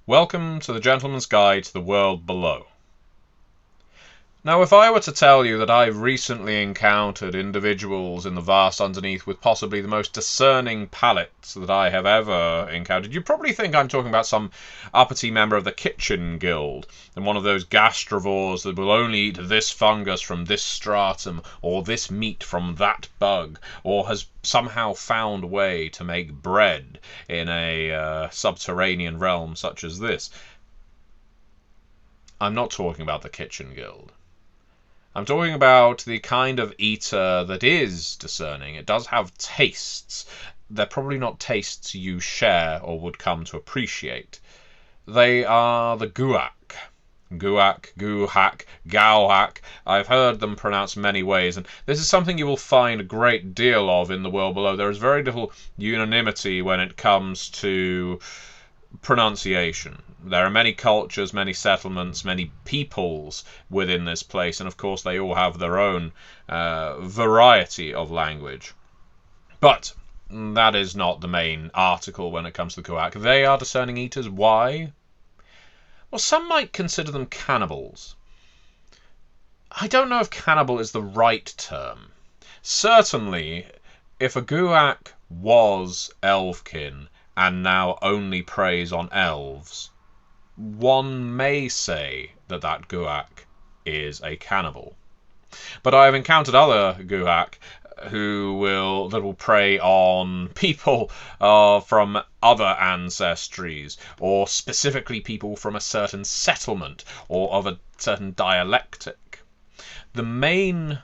Welcome to the Gentleman's Guide to the World Below. Now, if I were to tell you that I've recently encountered individuals in the vast underneath with possibly the most discerning palates that I have ever encountered, you'd probably think I'm talking about some uppity member of the Kitchen Guild, and one of those gastrovores that will only eat this fungus from this stratum, or this meat from that bug, or has somehow found a way to make bread in a subterranean realm such as this. I'm not talking about the Kitchen Guild. I'm talking about the kind of eater that is discerning. It does have tastes. They're probably not tastes you share or would come to appreciate. They are the Gouhak. Gouhak, Gouhak. I've heard them pronounced many ways, and this is something you will find a great deal of in the world below. There is very little unanimity when it comes to pronunciation. There are many cultures, many settlements, many peoples within this place, and of course they all have their own variety of language. But that is not the main article when it comes to the Gouhak. They are discerning eaters. Why? Well, some might consider them cannibals. I don't know if cannibal is the right term. Certainly, if a Gouhak was elfkin and now only preys on elves, one may say that that Gouhak is a cannibal. But I have encountered other Gouhak that will prey on people from other ancestries, or specifically people from a certain settlement or of a certain dialectic. The main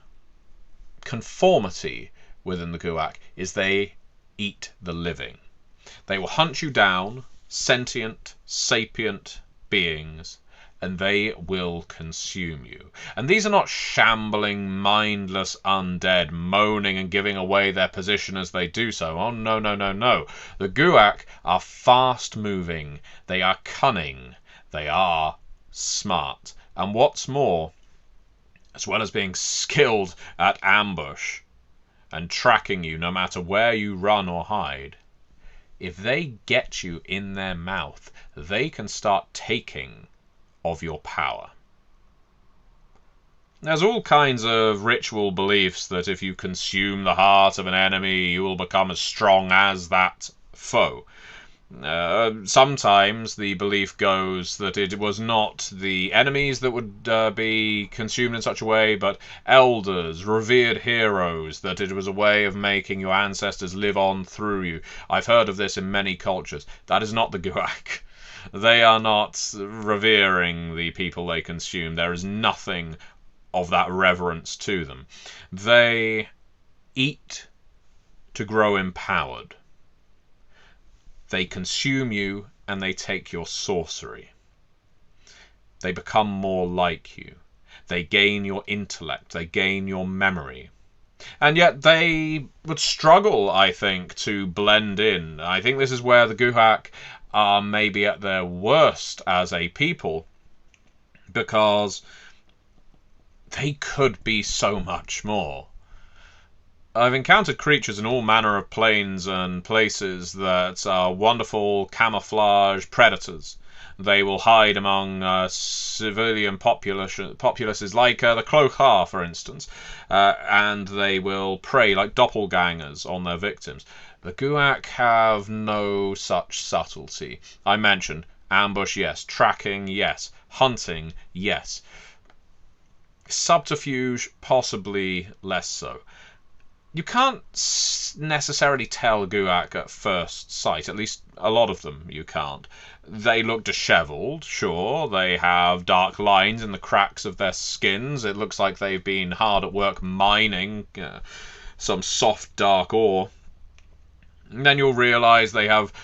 conformity within the Gouhak is they eat the living. They will hunt you down, sentient, sapient beings, and they will consume you. And these are not shambling, mindless undead, moaning and giving away their position as they do so. Oh, no, no, no, no. The Gouhak are fast-moving. They are cunning. They are smart. And what's more, as well as being skilled at ambush and tracking you no matter where you run or hide, if they get you in their mouth, they can start taking of your power. There's all kinds of ritual beliefs that if you consume the heart of an enemy, you will become as strong as that foe. Sometimes the belief goes that it was not the enemies that would be consumed in such a way, but elders, revered heroes, that it was a way of making your ancestors live on through you. I've heard of this in many cultures. That is not the Gouhak. They are not revering the people they consume. There is nothing of that reverence to them. They eat to grow empowered. They consume you and they take your sorcery. They become more like you. They gain your intellect. They gain your memory. And yet they would struggle, I think, to blend in. I think this is where the Gouhak are maybe at their worst as a people, because they could be so much more. I've encountered creatures in all manner of planes and places that are wonderful camouflage predators. They will hide among civilian populaces, like the Gouhak, for instance, and they will prey like doppelgangers on their victims. The Gouhak have no such subtlety. I mentioned ambush, yes. Tracking, yes. Hunting, yes. Subterfuge, possibly less so. You can't necessarily tell Gouhak at first sight, at least a lot of them you can't. They look dishevelled, sure. They have dark lines in the cracks of their skins. It looks like they've been hard at work mining some soft, dark ore. And then you'll realise they have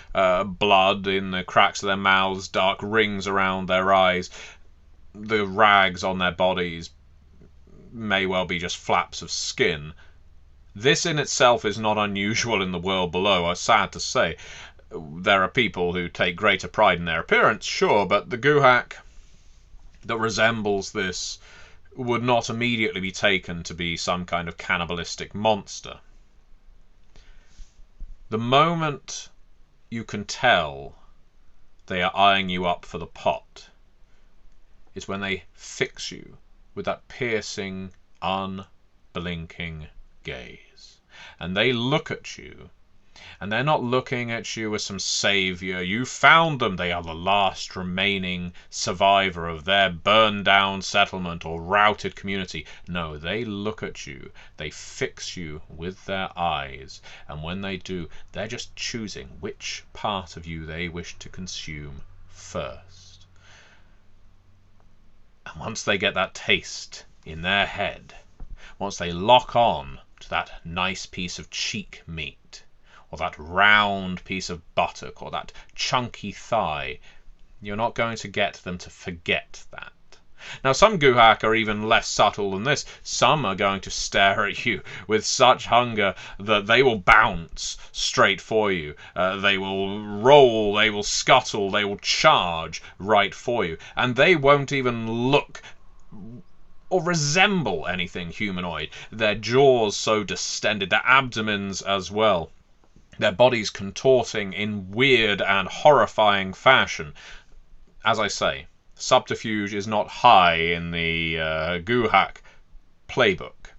blood in the cracks of their mouths, dark rings around their eyes. The rags on their bodies may well be just flaps of skin. This in itself is not unusual in the world below, sad to say. There are people who take greater pride in their appearance, sure, but the Gouhak that resembles this would not immediately be taken to be some kind of cannibalistic monster. The moment you can tell they are eyeing you up for the pot. It's when they fix you with that piercing, unblinking gaze. And they look at you, and they're not looking at you as some savior. You found them. They are the last remaining survivor of their burned down settlement or routed community. No, they look at you. They fix you with their eyes. And when they do, they're just choosing which part of you they wish to consume first. And once they get that taste in their head, once they lock on to that nice piece of cheek meat, or that round piece of buttock, or that chunky thigh, you're not going to get them to forget that. Now, some Gouhak are even less subtle than this. Some are going to stare at you with such hunger that they will bounce straight for you. They will roll, they will scuttle, they will charge right for you. And they won't even look or resemble anything humanoid. Their jaws so distended, their abdomens as well, their bodies contorting in weird and horrifying fashion. As I say, subterfuge is not high in the Gouhak playbook.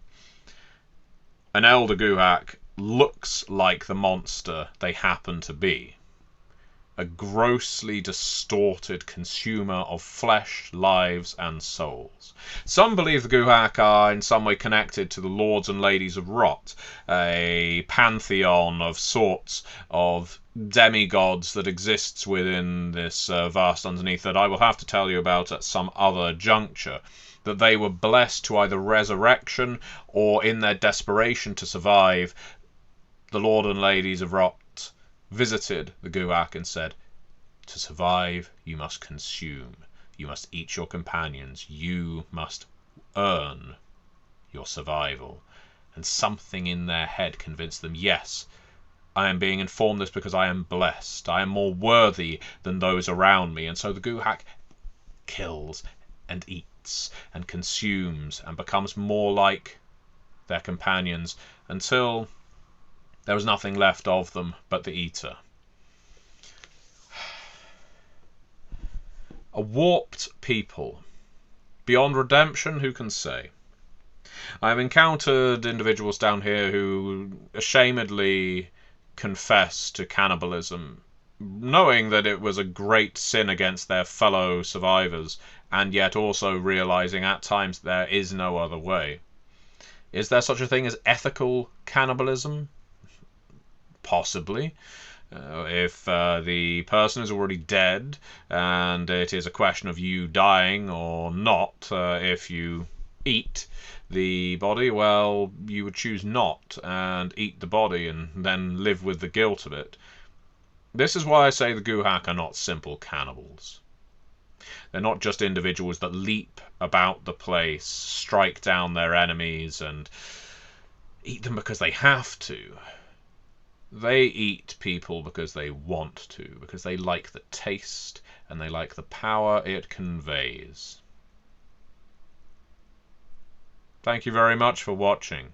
An elder Gouhak looks like the monster they happen to be. A grossly distorted consumer of flesh, lives, and souls. Some believe the Gouhak are in some way connected to the Lords and Ladies of Rot, a pantheon of sorts of demigods that exists within this vast underneath that I will have to tell you about at some other juncture. That they were blessed to either resurrection or, in their desperation to survive, the Lord and Ladies of Rot visited the Gouhak and said, to survive, you must consume. You must eat your companions. You must earn your survival. And something in their head convinced them, yes, I am being informed this because I am blessed. I am more worthy than those around me. And so the Gouhak kills and eats and consumes and becomes more like their companions until there was nothing left of them but the eater. A warped people. Beyond redemption, who can say? I have encountered individuals down here who ashamedly confess to cannibalism, knowing that it was a great sin against their fellow survivors, and yet also realizing at times there is no other way. Is there such a thing as ethical cannibalism? Possibly. If the person is already dead and it is a question of you dying or not, if you eat the body, well, you would choose not and eat the body and then live with the guilt of it. This is why I say the Gouhak are not simple cannibals. They're not just individuals that leap about the place, strike down their enemies and eat them because they have to. They eat people because they want to, because they like the taste and they like the power it conveys. Thank you very much for watching.